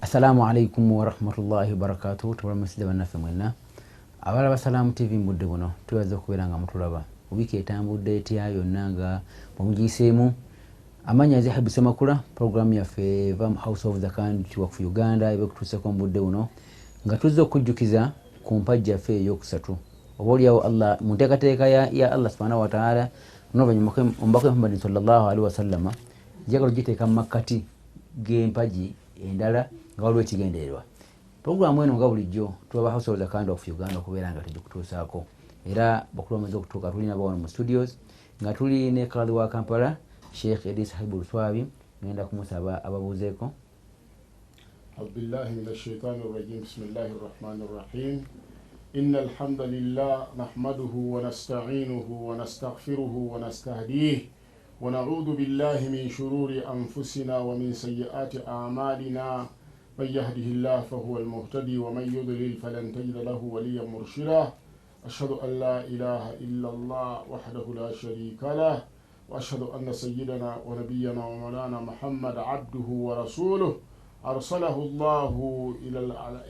Assalamu alaikum wa rahmatullahi wa barakatuh. Tubaramuside bannaffe mwenna abalaba Salaamu TV mudde buno tubaze okubeera nga mutulaba wiiki etambudde etya yonna nga bwemugiyiseemu. Amanya nze Habibu Ssemakula, programu yaffe eva mu House of the Country of Uganda ebekutuuseko mu budde buno nga tuzze okujjukiza ku mpajja yaffe ey'okusatu. Oba oliawo Allah mu nteekateeka ya Allah subhanahu wa ta'ala n'oluvannyuma omubaka Muhammad sallallahu alaihi wasallama njagala ogiteeka mu makkati g'empagi endala nga waliwo ekigendererwa. Programu eno nga bulijjo tulaba House of the Country of Uganda okubeera nga tugikutuusaako, era bakulu bamaze okutuuka tulina bawano mu studios nga tuli ne Kadhi wa Kampala Sheikh Idris Habibul Swabi. Ngenda kumusaba ababuuzeeko. Billahi minash shaitani rajim. Bismillahir rahmanir rahim. Innal hamdalillah nahmaduhu wa nasta'inuhu wa nastaghfiruhu wa nastahdihi wa na'udhu billahi min shururi anfusina wa min sayyiati a'malina. من يهده الله فهو المهتدي ومن يضلل فلن تجد له وليا مرشدا. أشهد أن لا إله إلا الله وحده لا شريك له وأشهد أن سيدنا ونبينا ومولانا محمد عبده ورسوله أرسله الله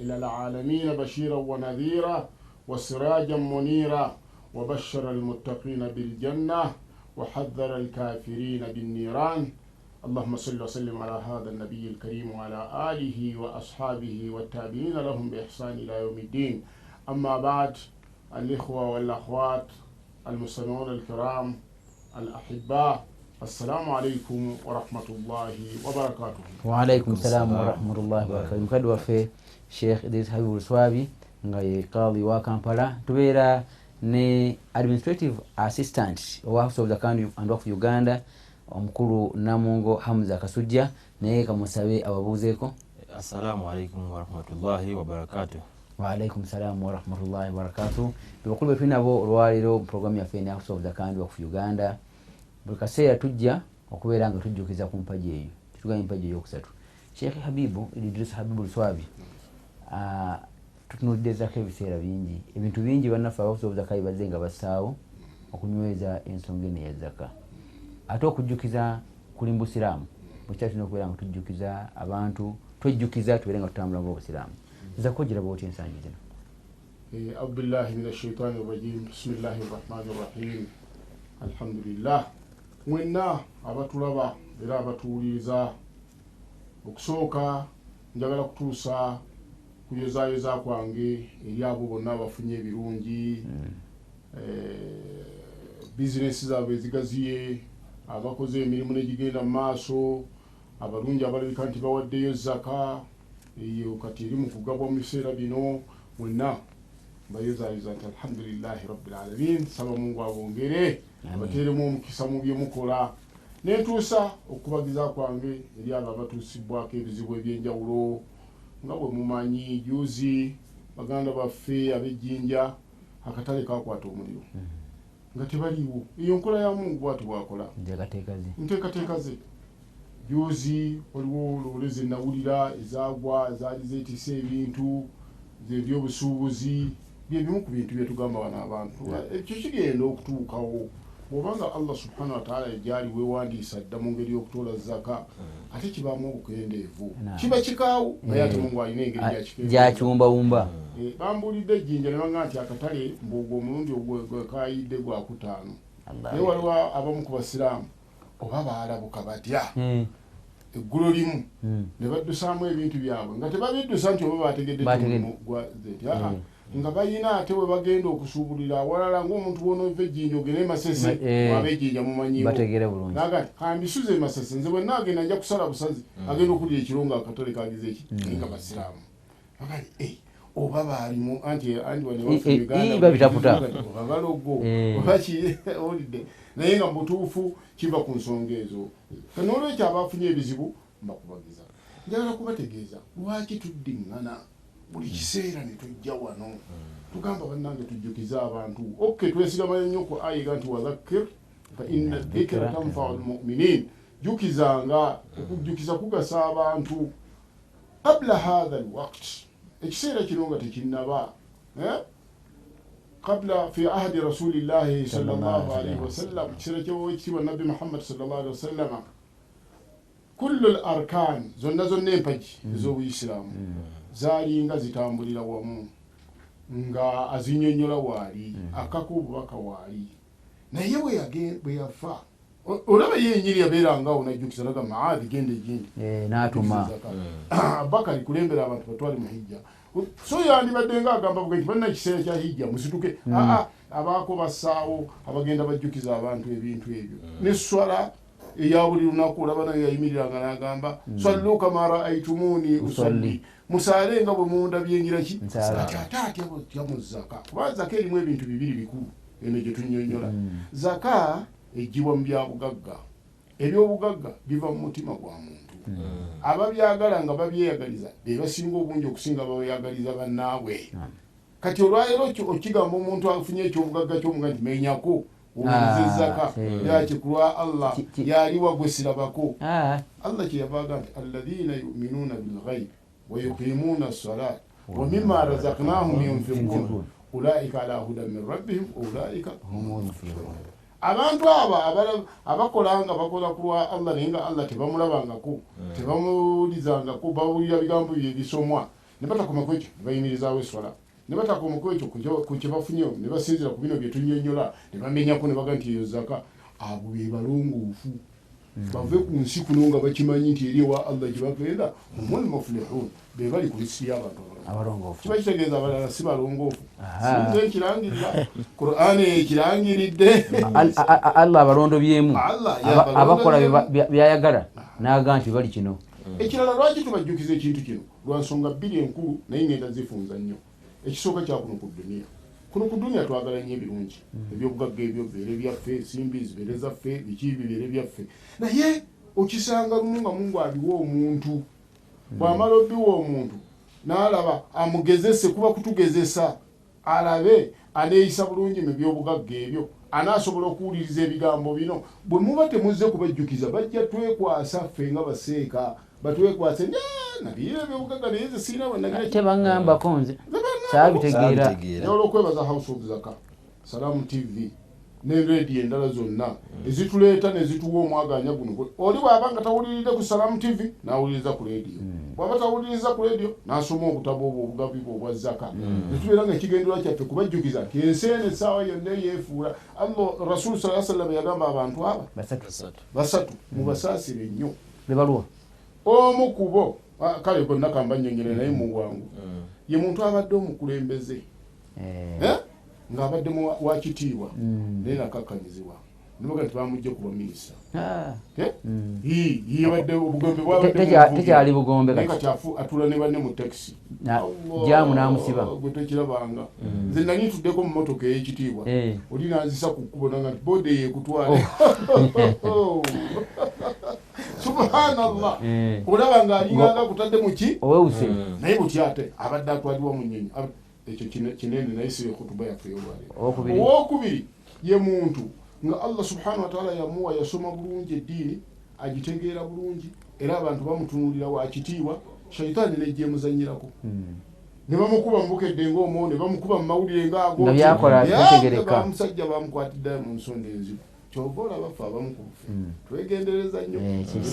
إلى العالمين بشيرا ونذيرا وسراجا منيرا وبشر المتقين بالجنة وحذر الكافرين بالنيران. اللهم صل وسلم على هذا النبي الكريم وعلى آله وأصحابه والتابعين لهم بإحسان إلى يوم الدين. أما بعد، الإخوة والأخوات المستمعون الكرام الأحباء، السلام عليكم ورحمة الله وبركاته. وعليكم السلام ورحمة الله وبركاته. Mukadde waffe Sheikh Idris Habibul Swabi nga ye Kadhi wa Kampala, tubeera ne Administrative Assistant wa House of the Country of Uganda omukulu Namungo Hamza Kasujja, naye kamusabe ababuuzeeko. Assalamu alaikum wa rahmatullahi wa barakatuh. Wa alaikum salam wa rahmatullahi wa barakatuh. Bakulu betu nabo olwaliro programu yaffe ne House of the Country of Uganda buli kaseera tujja okubeera nga tujjukiza ku mpagi eyo, tutuganya empagi ey'okusatu. Sheikh Habibu Idris Habibul Swabi, tutunuuliddezaako ebiseera bingi, ebintu bingi bannaffe House of the Country bazze nga bassaawo okunyweza ensonga eno ya zaka. Ate okujjukiza kuli mu Busiraamu bwekyali tulina okubeera nga tujjukiza abantu, twejjukiza tubeere nga tutambula ng'Obusiraamu. Zaka ogiraba otya ensangi zino? A'udhu billahi minash shaitani rajim. Bismillahir rahmanir rahim. Alhamdulillah. Mwenna abatulaba era abatuwuliriza, okusooka njagala kutuusa kuyozayoza kwange eri abo bonna abafunye ebirungi, bizinesi zaabwe ezigaziye, abakoze emirimu negigenda mu maaso, abalungi abalabika nti bawaddeyo zaka eyo kati eri mu kugabwa mu biseera bino. Mwenna bayozayoza nti alhamdulillahi rabbil alamin, saba Mungu abongere abateeremu omukisa mu bye mukola. Nentuusa okubagiza kwange eri abo abatuusibwako ebizibu ebyenjawulo. Nga bwe mumanyi, juzi baganda baffe ab'Ejjinja akatale kakwata omuliro nga tebaliwo. Eyo nkola ya Mungu bw'ati bwakola, nteekateeka ze. Juzi waliwo loole ze nawulira ezaagwa, zaali zeetise ebintu by'ebyobusuubuzi, byebimu ku bintu byetugamba bano abantu. Ekyo kigenda okutuukawo bw'obanga Allah subhanahu wa ta'ala gyali weewandiisa dda mu ngeri y'okutoola zaka, ate kibaamu obukendeevu, kiba kikaawo naye ate Mungu alina engeri gyakiwumbawumba. Bambuulidde Ejjinja ne bagamba nti akatale mbuugo omulundi ogwekayidde gwa kutaano. Naye waliwo abamu ku Basiraamu oba baalabuka batya eggulo limu ne baddusaamu ebintu byabwe nga tebabiddusa nti oba bategedde gwazeta, nga bayina ate we bagenda okusuubulira awalala ng'omuntu bw'onova Ejjinja ogende Masese, waba Ejjinja mumanyiwo naga kambisuze e Masese, nze bwe naagenda nja kusala busazi agenda okulira ekiro nga akatale kagize eki nga Basiraamu bagali oba baalimu anti babitaputa oba balogo oba kiwulidde, naye nga mubutuufu kiva ku nsonga ezo. N'olwekyo abafunye ebizibu mbakubagiza, njagala kubategeeza lwaki tuddiŋŋana buli kiseera ne tujja wano tugamba bannange tujjukize abantu. Twesigama nnyo ku ayiga nti wadhakkir fa inna dhikra tanfa'u almu'minin, jjukizanga, okujjukiza kugasa abantu. Qabla hadha alwaqt, ekiseera kino nga tekinnaba, qabla fi ahdi rasulillahi sallallahu alaihi wasallam, ekiseera ky'owekitiibwa nabbi Muhammad sallallahu alaihi wasallam, kullu al-arkan zonna empaji ez'obuyisiraamu zaalinga zitambulira wamu nga azinyonyola waali akaka obubaka waali naye bwe yafa olaba yenyini yabeerangawo najjukiza naga Maadi genda egindi n'atuma Bakari kulembera abantu batwali mu hijja so yandibadde nga agamba buga nti balina ekiseera kya hijja musituke abaako bassaawo abagenda bajjukiza abantu ebintu ebyo n'esswala eya buli lunaku olaba nayo yayimiriranga n'agamba sallu kama raaitumuni usalli musaale nga bwe mundabyengira ki ate atya mu zaka kuba zaka erimu ebintu bibiri bikulu eno gye tunnyonnyola zaka ejjibwa mu byabugagga ebyobugagga biva mu mutima gwa muntu ababyagala nga babyeyagaliza be basinga obungi okusinga babyeyagaliza bannaabwe kati olwaleero okigamba omuntu afunye ekyobugagga ky'omuga nti menyako oluzezaka yakikulwa Allah yaliwa gwe sirabako Allah kyeyavaaga nti alladhina yuminuuna bilghaybi wa yuqimuuna as-salata wa mimma razaqnahum yunfiqun ulaika ala hudan min rabbihim ulaika humul muflihun abantu abakolanga bakola kulwa Allah naye nga Allah tebamulabangako tebamuwulizangako bawulira bigambo bye bisomwa ne batakoma ku ekyo ne bayimirizaawo esswala ne batakoma ku ekyo ku kye bafunyewo ne basinzira ku bino bye tunnyonnyola ne bamenyako ne baga nti eyo zaka abo be balongoofu bave ku nsi kuno nga bakimanyi nti eri ewa Allah gye bagenda humul muflihun be bali ku nsi y'abantu abalongoofu kiba kitegeeza abalala si balongoofu sinze ekirangirira Qur'ani ekirangiridde Allah abalondobyemu abakola byayagala n'aga nti bali kino ekirala lwaki tubajjukiza ekintu kino lwa nsonga bbiri enkulu naye ngenda zifunza nnyo ekisooka kya kuno ku duniya twagala nnyo ebirungi ebyobugagga ebyo bibeere byaffe ensimbi zibeere zaffe biki bibeere byaffe naye okisanga lumu nga Mungu abiwa omuntu bw'amala obiwa omuntu n'alaba amugezese kuba kutugezesa alabe aneeyisa bulungi mu byobugagga ebyo anaasobola okuwuliriza ebigambo bino bwe muba temuzze kubajjukiza bajja twekwasa ffe nga baseeka batwekwase nabiira ebyobugagga naye nze sirina tebaŋŋambako nze kyabitegeera olw'okwebaza House of Zaka Salamu TV ne radio endala zonna ezituleeta ne zituwa omwaganya guno oli bw'abanga tawuliridde ku Salamu TV n'awuliriza ku radio bw'aba tawuliriza ku radio n'asoma obutabo obwo obugabi bwe obwa Zaka ne tubeera nga ekigendererwa kyaffe kubajjukiza nti ensi eno essaawa yonna eyeefuula Rasul sallallahu alaihi wasallam yagamba abantu aba basatu mubasaasire nnyo be baluwa omu ku bo kale gonna kamba nnyonyere naye mu bwangu ye muntu abadde omukulembeze ng'abadde wakitiibwa naye nakakkanyizibwa nibaga nti bamujja kuba minisita yabadde obugombe tekyali bugombe kati atula ne banne mu takisi jamu n'amusiba gwe tekirabanga nze nali ntuddeko mu motoka ey'ekitiibwa oli nanzisa ku kkubo nanga nti boode yeekutwale subhanallah olaba ng'alinganga kutadde mu ki owewuse naye butya ate abadde atwalibwa mu nnyonyi ekyo kinene naye si ekutuba yaffe ey'olwaleero owookubiri ye muntu nga Allah subhanahu wa ta'ala yamuwa yasoma bulungi eddiini agitegeera bulungi era abantu bamutunuulira wakitiibwa shaitaani nejjeemuzanyirako ne bamukuba mubukedde ng'omwo ne bamukuba mu mawulire ng'ago nga byakola bitegereka bamusajja bamukwatidde mu nsonda enzibu kyova olabaffe abamu ku ffe twegendereza nnyo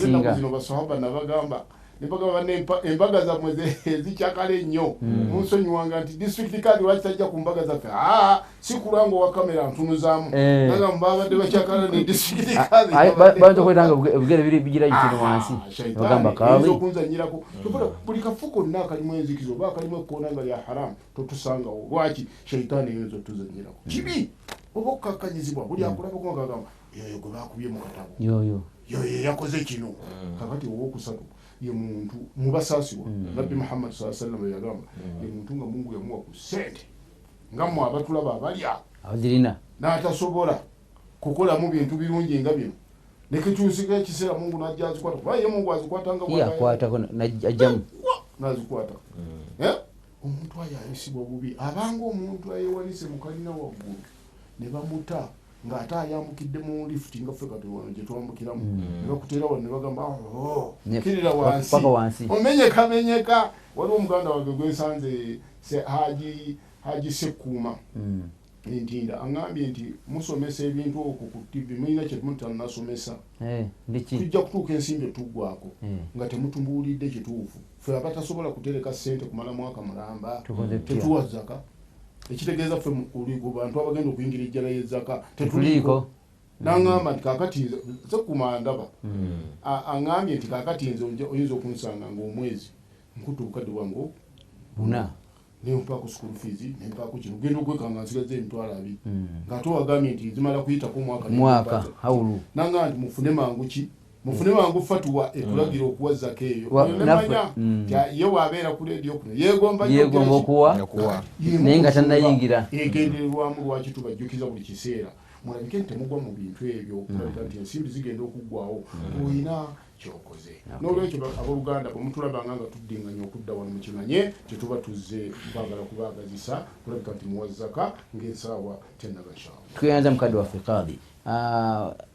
enaku zino basahaba nabagamba nebagamba embaga zammwe ezikyakala ennyo munsonyiwanga nti disitulikiti kaadi lwaki tajja ku mbaga zaffe si kulanga owa kamera ntunuzaamu nagamba babadde bakyakala ne disitulikiti kaadi bayinza okwetanga ebigere bigira kitino wansi bagamba kaali okunzanyirako buli kafu konna akalimu enzikizo oba akalimu ekkoona nga lya haramu totusangawo lwaki shaitaani eyinza otuzanyirako kibi oba okukakkanyizibwa buli akulabako nga gagamba yoyo gwe bakubye mu katabo yoyo yakoze kino kakati owokusatu ye muntu mubasaasibwa nabbi Muhammad sallallahu alaihi wasallam yagamba ye muntu nga Mungu yamuwa ku ssente nga mmwe abatulaba abalya abazirina n'atasobola kukolamu bintu birungi nga bino nekikyusika ekiseera Mungu n'ajja azikwata kuba ye Mungu azikwatanga yakwatako najjamu n'azikwata omuntu ayo ayisibwa bubi abanga omuntu ayewanise mu kalina waggulu ne bamuta ng'ate ayambukidde mu lifuti nga ffe kati wano gye twambukiramu ne bakuteera wano ne bagamba kirira wansi omenyekamenyeka waliwo omuganda wange gwensanze Haji Sekuuma Ntinda angambye nti musomesa ebintu okwo ku TV mulina kye mutanasomesa. Ndiki. Tujja kutuuka ensimbi tuggwako nga temutumbulidde kituufu. Ffe abatasobola kutereka ssente kumala mwaka mulamba tetuwa zaka. Ekitegeeza ffe ku bantu abagenda okuyingira ejjala y'ezzaka tetuliiko. N'angamba nti kaakati nze kumandaba. Angambye nti kaakati nze oyinza okunsanga ng'omwezi nkutte obukadde bwange buna. Nempaako school fees, nempaako kino. Genda okwekanga nsigaze emitwalo 2. Ng'ate wagambye nti zimala kuyitako mwaka hawulu. N'angamba nti mufune mangu ki? Mufune mangu fatuwa ekulagira okuwa zaka eyo. Nemanya ye wabeera ku leediyo kuno yeegomba okuwa naye nga tannayingira. Egendererwamu lwaki tubajjukiza buli kiseera. Mulabike nti temugwa mu bintu ebyo okulabika nti ensimbi zigenda okuggwawo. Olina kyokoze. N'olwekyo abooluganda bwe mutulabanga nga tuddinganya okudda wano mu kimanye tetuba tuzze kwagala kubaagazisa kulabika nti muwa zaka ng'ensaawa tennagakyawo. Tuyanza mukadde waffe Kadhi.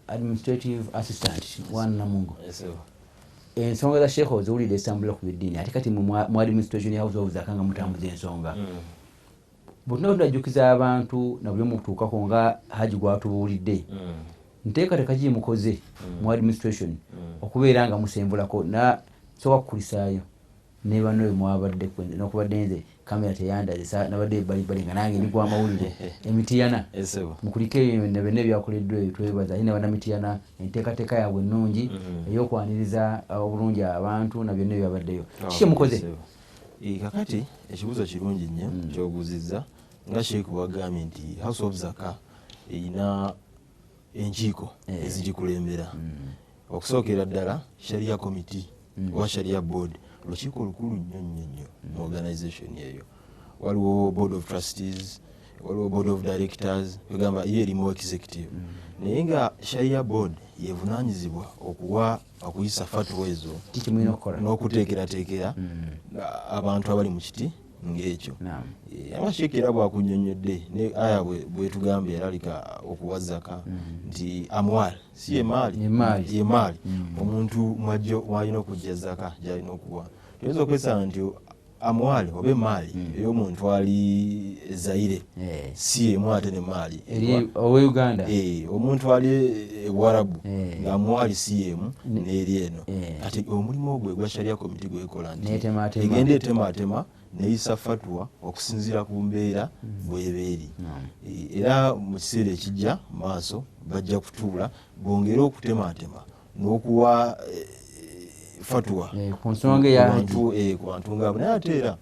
Administrative assistant Wan Namungo. Ensonga za Sheikh oziwulidde esambula ku biddiini ate kati mu administration ya House of Zakka nga mutambuza ensonga. Bonna tunajjukiza abantu na buli mutuukako nga Haji gwatubuulidde. Nteekateeka ki mukoze mu administration okubeera nga musembulako na soka kukulisaayo ne banno bwe mwabadde n'okubadde nze kamera teyandaze nabadde bali nga nange ndigwa amawulire emitiyana mukulike ne benne byakoleddwa ebyo twebaza ine bannamitiana enteekateeka yaabwe ennungi ey'okwaniriza obulungi abantu na byonna byabaddeyo kiki mukoze. Kakati ekibuuzo kirungi nnyo ky'obuuzizza nga Sheikh bw'agambye nti House of Zakka erina enkiiko ezirikulembera. Okusookera ddala Sharia Committee oba Sharia Board lukiiko lukulu nnyo mu organisation eyo. Waliwo Board of Trustees, waliwo Board of Directors, egamba ye erimu executive. Naye nga Sharia Board yevunaanyizibwa okuyisa fatwa ezo n'okuteekerateekera abantu abali mu kiti ng'ekyo. Sheikh era bwakunnyonnyodde ne aya bwetugambye eralika okuwa zaka nti amwal si ye maali omuntu mwajjo w'alina okujja zaka gy'alina okuwa. Tuyinza okwesanga nti amwali oba emaali ey'omuntu ali Zaire si emu ate ne maali owe Uganda omuntu ali Ewarabu nga amwali si emu n'eri eno. Ate omulimu ogwo gwa Sharia Committee gwekola nti egenda etemaatema neyisa fatwa okusinziira ku mbeera bw'ebeeri. Era mu kiseera ekijja maaso bajja kutuula bongere okutemaatema n'okuwa fatwa ku nsonga ku bantu ng'abo. Naye ate era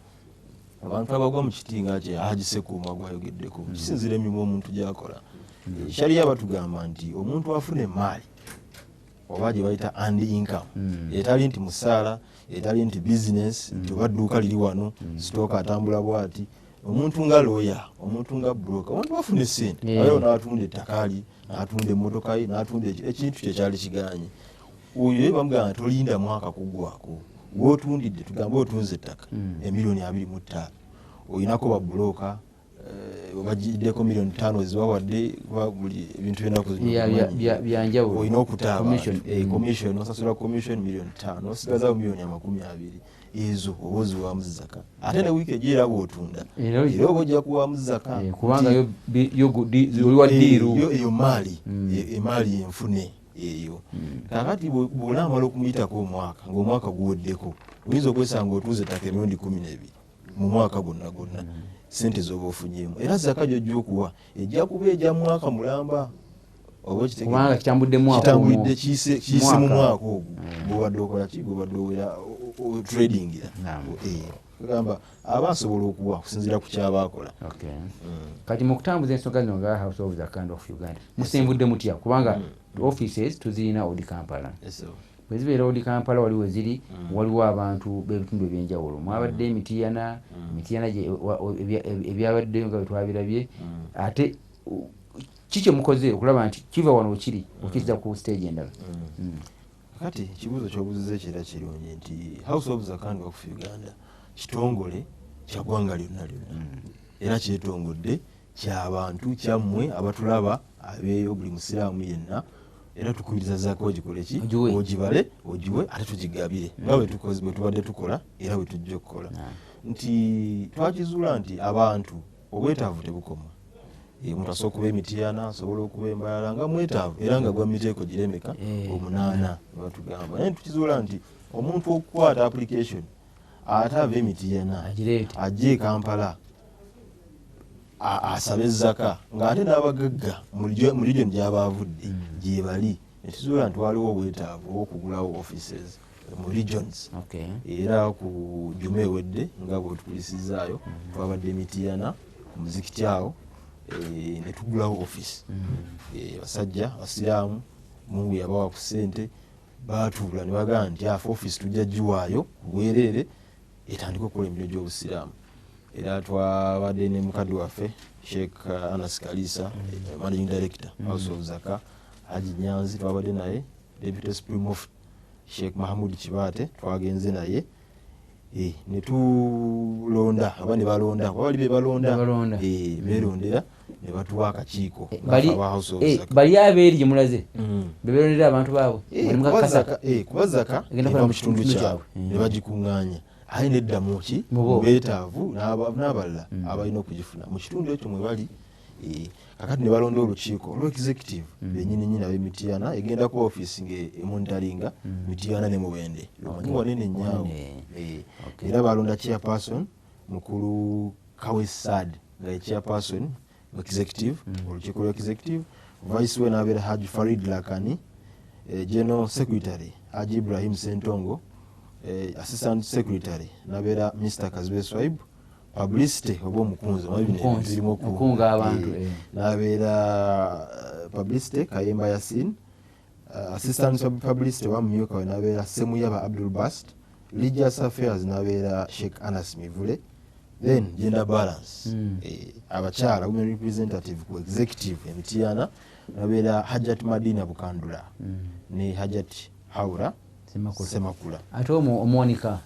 abantu abagwa mu kiti nga kye Haji Sekuuma gwayogeddeko kisinziira emirimu omuntu gy'akola. Sharia batugamba nti omuntu afuna emaali oba gye bayita earned income etali nti musaala etali nti business nti oba dduuka liri wano sitooka atambula bw'ati. Omuntu nga lawyer, omuntu nga broker, omuntu bafuna essente ayo n'atunda ettakaali n'atunda emmotoka ye n'atunda ekintu kye kyali kiganye. Oyo bamugamba tolinda mwaka kuggwako w'otundidde tugambe otunze ettaka emiliyoni 25 olinako babulooka bagiddeko miliyoni 5 ezibawadde buli ebintu byanjawulo olina okutaaba commission osasula commission miliyoni 5 osigazawo miliyoni 20 ezo oba oziwaamu zaka. Ate ne wiiki ejja era bw'otunda era oba ojja kuwaamu zaka kubanga oliwa ddiiru eyo emaali enfune eyo. Kakati bw'onaamala okumuyitako omwaka ng'omwaka guweddeko oyinza okwesanga otuuze ettaka emirundi 12 mu mwaka gwonna sente z'oba ofunyeemu. Era zaka gy'ojja okuwa ejja kuba ejja mwaka mulamba kubanga kitambulidde kiyise mu mwaka ogwo bw'obadde okola ki bw'obadde owera tradingira. Gamba aba asobola okuwa okusinziira ku kyabaakola. Kati mu kutambuza ensonga zino nga House of Zakka of Uganda musembudde mutya kubanga offices tuzirina Odi Kampala bwe zibeera Odi Kampala waliwo ziri waliwo abantu b'ebitundu ebyenjawulo mwabadde emitiyana ebyabadde nga bwetwabirabye. Ate kiki mukoze okulaba nti kiva wano wekiri okizza ku stage endala. Kati ekibuuzo ky'obuuziza ekira kirungi nti House of Zakka of Uganda kitongole kya ggwanga lyonna era kyetongodde ky'abantu kyammwe abatulaba abeeyo buli musiraamu yenna. Era tukubiriza zaka ogikole ki ogibale ogiwe ate tugigabire nga bwe tubadde tukola era bwe tujja okukola. Nti twakizuula nti abantu obwetaavu tebukoma omuntu asobola okuba emitiana asobola okuba embalala nga mwetaavu era nga gwa miteeko giremeka 8 batugamba naye tukizuula nti omuntu okukwata application ate ava emitiana ajje Kampala asabe ezzaka ng'ate n'abagagga mu region gy'aba avudde gye bali nekizuula nti waliwo obwetaavu obw'okugulawo offices mu regions era ku juma ewedde nga bwetukulisizaayo twabadde emitiana ku muzikiti awo ne tugulawo office basajja basiraamu Mungu yabawa ku ssente baatuula ne bagamba nti afa office tujja giwaayo bwereere etandika okukola emirimu gy'obusiraamu era twabadde ne mukadde waffe Sheikh Anas Kalisa managing director House of Zaka Haji Nyanzi twabadde naye Deputy Supreme Mufti Sheikh Mahmoud Kibate twagenze naye ne tulonda abandi balonda wabali be balonda berondera ne batuwa akakiiko bali abeeri gye mulaze beberondera abantu baabwe kuba zaka eva mu kitundu kyabwe ne bagikuŋŋaanya aye neddamu ki beetaavu n'abalala abalina okugifuna mu kitundu ekyo mwe bali kakati ne balonda olukiiko olw'executive bennyininyini ab'emitiana egenda ku office ng'emonitaringa mitiana ne Mubende omanyi wanene nnyawo era balonda chairperson mukulu Kawesad nga ye chairperson executive olukiiko lw'executive vice we n'abeera Haji Farid Lakani general secretary Haji Ibrahim Sentongo assistant secretary n'abeera Mr. Kazibe Swaib publicity oba omukunzi zirimu okunga abantu n'abeera publicity Kayemba Yasin assistant publicity wa mumyuka we n'abeera Semuyaba Abdul Bast religious affairs n'abeera Sheikh Anas Mivule then gender balance abakyala women representative ku executive emitiana n'abeera Hajat Madina Bukandula ne Hajat Haura Semakula ate omwonika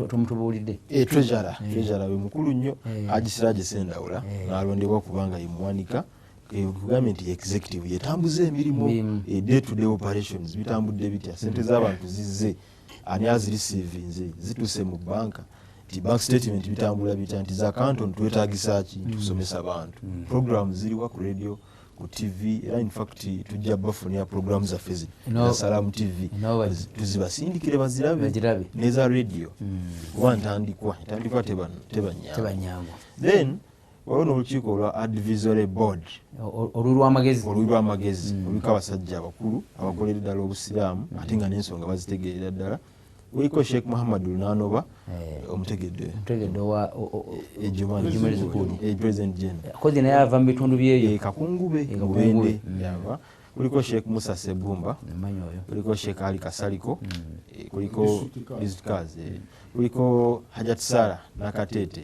tomutubuulidde treasurer we mukulu nnyo Agisiraje Sendawula n'alondebwa kubanga ye muwanika kugambye nti executive yetambuza emirimu day to day operations bitambudde bitya sente z'abantu zizze ani azirisiivinze zituse mu banka nti bank statement bitambula bitya nti za canton twetaagisa ki tusomesa abantu programs ziriwa ku radio ku TV era in fact tujja bafunira programs za fezi na Salam TV tuzibasindikire bazirabe neza radio wantandikwa tebanyambo then waliwo olukiiko lwa advisory board olulw'amagezi oliko abasajja abakulu abakolera ddala obusiraamu ate nga n'ensonga bazitegeerera ddala weliko Sheikh Muhammad Lunanoba omutegedde president general kozi naye ava mu bitundu byeyo kakungube Mubende yava kuliko Sheikh Musa Sebumba kuliko Sheikh Ali Kasaliko kuliko Rizkaz kuliko Hajat Sara Nakatete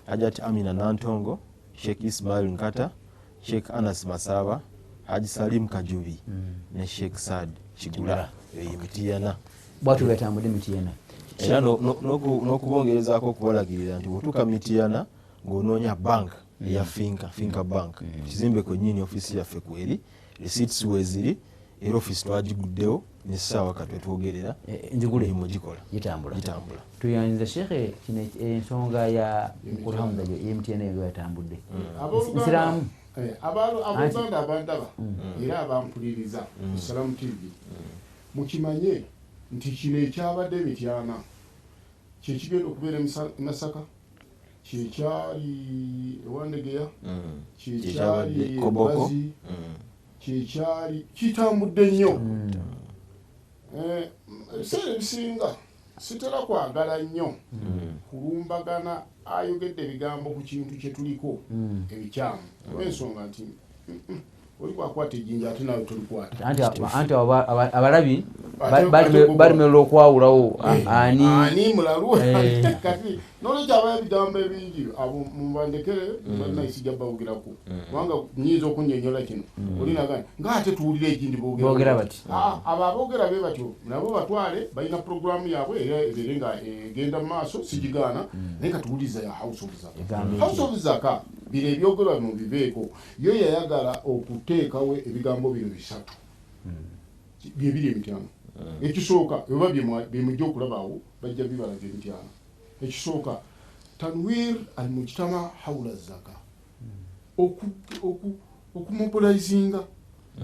Hajat Amina Nantongo Sheikh Ismail Nkata Sheikh Anas Masaba Haji Salim Kajubi ne Sheikh Saad Kigula emitiana bwatu betambudde mitiana era n'okubongerezaako okubalagirira nti bwotuuka mitiana ng'onoonya bank eya finka bank kizimbe kwennyini ofisi yaffe kweri receipts weziri era ofisi twagiguddewo n'essaawa katwetwogerera emirimu gikola gitambula tuyaniriza shekhe kino ensonga ya mukulu Hamza mitiana eyo yatambudde isiraamu abouganda abandaba era abampuliriza ku Salamu TV mukimanye nti kino ekyabadde emityana kyekigenda okubeera Masaka kyekyali ewandegeya kyekyali Bazi kyekyali kitambudde nnyo ebiseera ebisinga sitera kwagala nnyo kulumbagana ayogedde ebigambo ku kintu kyetuliko ebikyamu olw'ensonga nti oli bwakwata ejjinja ate nawe tolikwata anti abalabi balimerera okwawulawo ani mulalu kati nolwekyabayo ebigambo ebingi abo mubandekere bannayisijja bawogeraku kubanga nyinza okunyonyola kino olinaga ngaate tuwulira egindi boogera bati abo aboogera be batyo nabo batwale balina programu yaabwe era ebeere nga egenda mu maaso sigigaana naye katuwuliza ya house of zaka bino ebyogerwa mu bibeeko yo yayagala okuteekawo ebigambo bino bisatu byebiri emityano ekisooka oba byemujja okulabaawo bajja bibalaga emityano ekisooka tanwir al mujtama hawla zaka okumupolizinga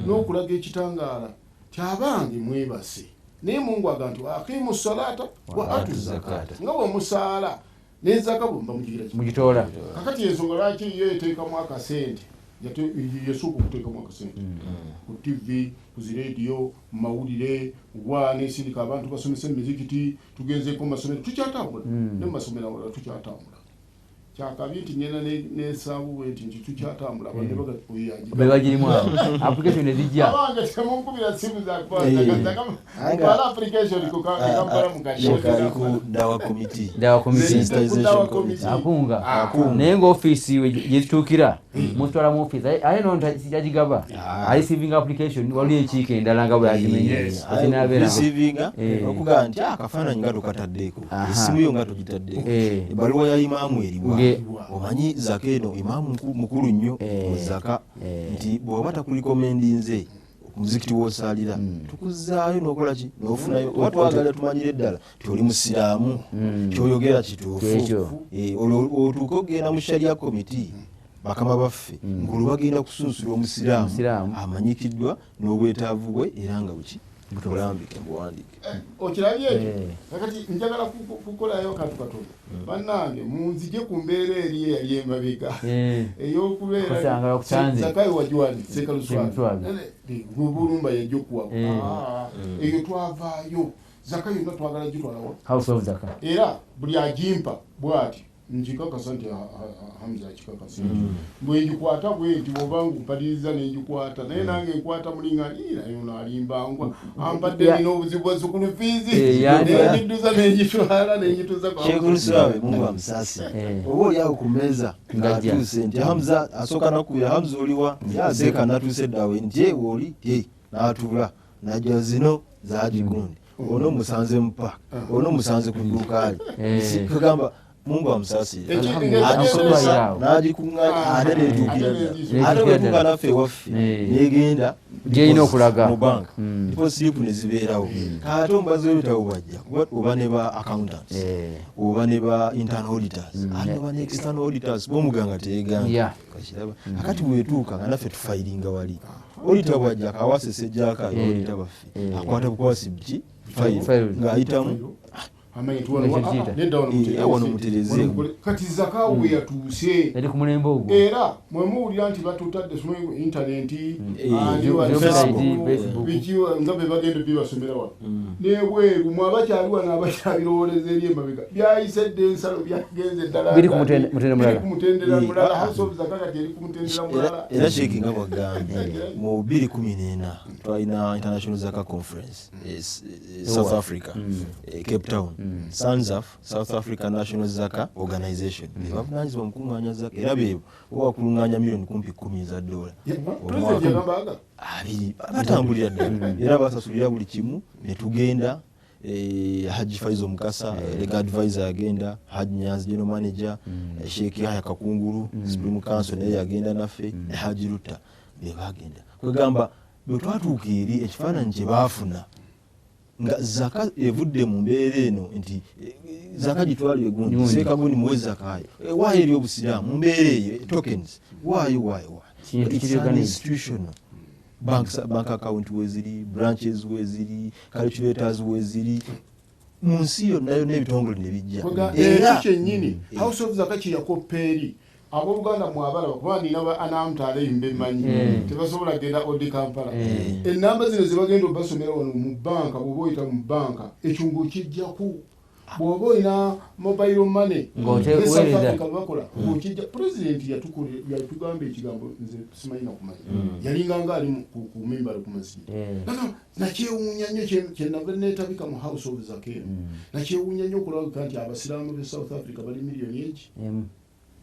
n'okulaga ekitangaala tyabange mwebase naye Mungu agantu aqimu salata wa atu zakata nga bwomusaala nezaka bomba mugitola kakati ensonga lwaki yo eteekamu akasente yasooka okuteekamu akasente ku TV ku ziradio mu mawulire nesindika abantu basomesa emizikiti tugenzeeko mu masomero tukyatambula ne mu masomero awala tukyatambula kyakabi nti ngenda nesaabuwe nti tukyatambula bebagirimu application ezijja abange temunkubira simu zakwala application kukampala ku dawa committee akunga naye ngaofiisi gyezituukira mutwala mu ofiisi aye no sijagigaba receiving application waliyo ekiika endala nga bwe yagimenye receiving okugamba nti akafaananyi nga tokataddeeko esimu yo nga togitaddeko ebbaluwa ya imaamu eriwa omanyi zaka eno imaamu mukulu nnyo zaka nti bw'oba takulikomendinze omuzikiti w'osaalira tukuzaayo n'okola ki n'ofunayo oba twagala tumanyire ddala ti oli musiraamu kyoyogera kituufu otuuka okugenda mu sharia committee bakama baffe ngulu bagenda kusunsula omusiraamu amanyikiddwa n'obwetaavu bwe era nga buki bulambike mbuwandiike okirabye kakati njagala kukolayo kantu katono bannange munzije ku mbeera eri eyali emabega ey'okubeera zakayo wajuwani sekaluswali bulumba yajjokuwa eyo twavaayo zakayo nga twagala gitwalawo era buli agimpa bw'ati njikakasa nti Hamza akikakasa bwenjikwata bwenti bwobanga mpaliriza nenjikwata naye nange nkwata mulinganiira yono alimbangwa ampadde nina obuzibu bwa sukulu fiizi nenjidduza nenjitwala nenjituza Sheikh Mungu amusasi oba oliawo ku mmeeza ng'atuuse nti Hamza asooka nakubira Hamza oliwa yaseeka natuuse ddawe nti oli n'atuula najja zino zagigundi ono musanze mu paaka ono musanze ku dduukaali kugamba Mungu amusasire n'agikuŋŋaanya ate neetuukira ate bwetuuka naffe ewaffe negenda gyeyina okulaga mu banka ndipo siripu ne zibeerawo ate omubazi w'ebitabo bwajja oba ne ba accountants oba ne ba internal auditors ate oba ne external auditors b'omuganga teeganga kakiraba akati bwetuuka nga naffe tufayiringa wali audita bwajja akawasesejjaako ayo audita baffe akwata bukwasi buki fayiro ng'ayitamu wano mutereze kati zakawo bwe yatuuse yali ku mulembe ogwo era mwe muwulira nti batutadde mu intaneti nga be bagenda bibasomera wano nebweru mwe abakyali wano abakyabirowooleza eri emabega byayisedde ensalo byagenze ddala biri ku mutendera mulala house of zaka kati eri ku mutendera mulala era sheeki nga bwagambye mu 2014 twalina international zaka conference South Africa Cape Town SANZAF South African National Zaka Organization bavunanyizibwa mu kuŋŋaanya zaka era beebo owakuluŋŋaanya miliyoni kumpi 10 za dola batambulira ddala era basasulira buli kimu ne tugenda Haji Faizo Mukasa legal advisor agenda Haji Nyanzi general manager Sheikh Yahya Kakunguru Supreme Council naye yagenda naffe ne Haji Ruta be bagenda kwegamba bwe twatuuka eri ekifaananyi kye baafuna nga zaka evudde mu mbeera eno nti zaka gitwalire gundi seekaguni muwe zakayo waayo eri obusiraamu mu mbeera eyo tokens waayo institutional bank account weziri branches weziri calculators weziri mu nsi yonna yonna ebitongole ne bijja era kyennyini house of zaka kyeyakoppeeri abooluganda mwabalaba kuba nina anamutaala eyimba emmanyi tebasobola genda odi kampala ennamba zino zebagenda obasomera wano mu banka bw'oba oyita mu banka ekyungu kijjaku bw'oba oyina mobile money South Africa bakola ng'okijja pulezidenti yatugamba ekigambo nze simanyi nakumanya yalinganga ali ku mimbalo ku masjidi nakyewuunya nnyo kyenava neetabika mu house of zakero nakyewuunya nnyo okulabika nti abasiraamu be South Africa bali miliyoni eki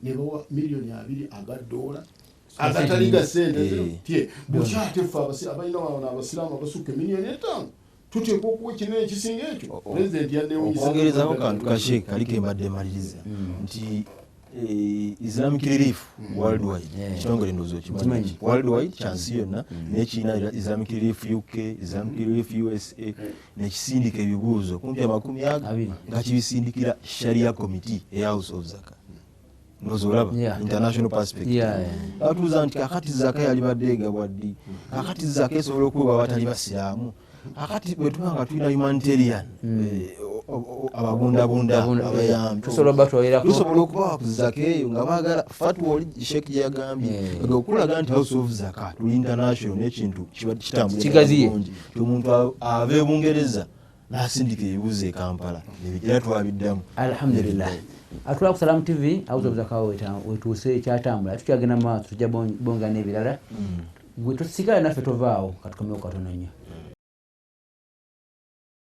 nebawa miliyoni 2 $2 agatali ga sente tie bukyate ffe abalina wana abasiraamu abasukka miliyoni 5 tuteeka okuwa ekinene ekisinga ekyo pulezidenti yaddewongerezaako kantu kashe kaliko embadde maliriza nti Islamic Relief Worldwide kitongole ndowooza okimanyi Worldwide kyansi yonna naye kirina Islamic Relief UK Islamic Relief USA nekisindika ebibuuzo kumpi 20 nga kibisindikira Sharia Committee eya House of Zaka nozolaba international perspective batuuza nti kakati zaka yalibadde egabwaddi kakati zaka esobola okuba batali basiraamu kakati bwe tuba nga tulina humanitarian ababundabunda abayambi tusobola okubawa ku zaka eyo nga baagala fatwa oli sheekh gye yagambye okulaga nti house of zaka tuli international n'ekintu kitambulira omuntu ava e Bungereza n'asindika ebibuuzo e Kampala nebigera twabiddamu alhamdulillah. Atula ku Salamu TV house of zaka wetuuse ekyatambula tukyagenda maaso tujja bonga n'ebirala gwe tusigala naffe tovaawo katukomeo katono nnyo.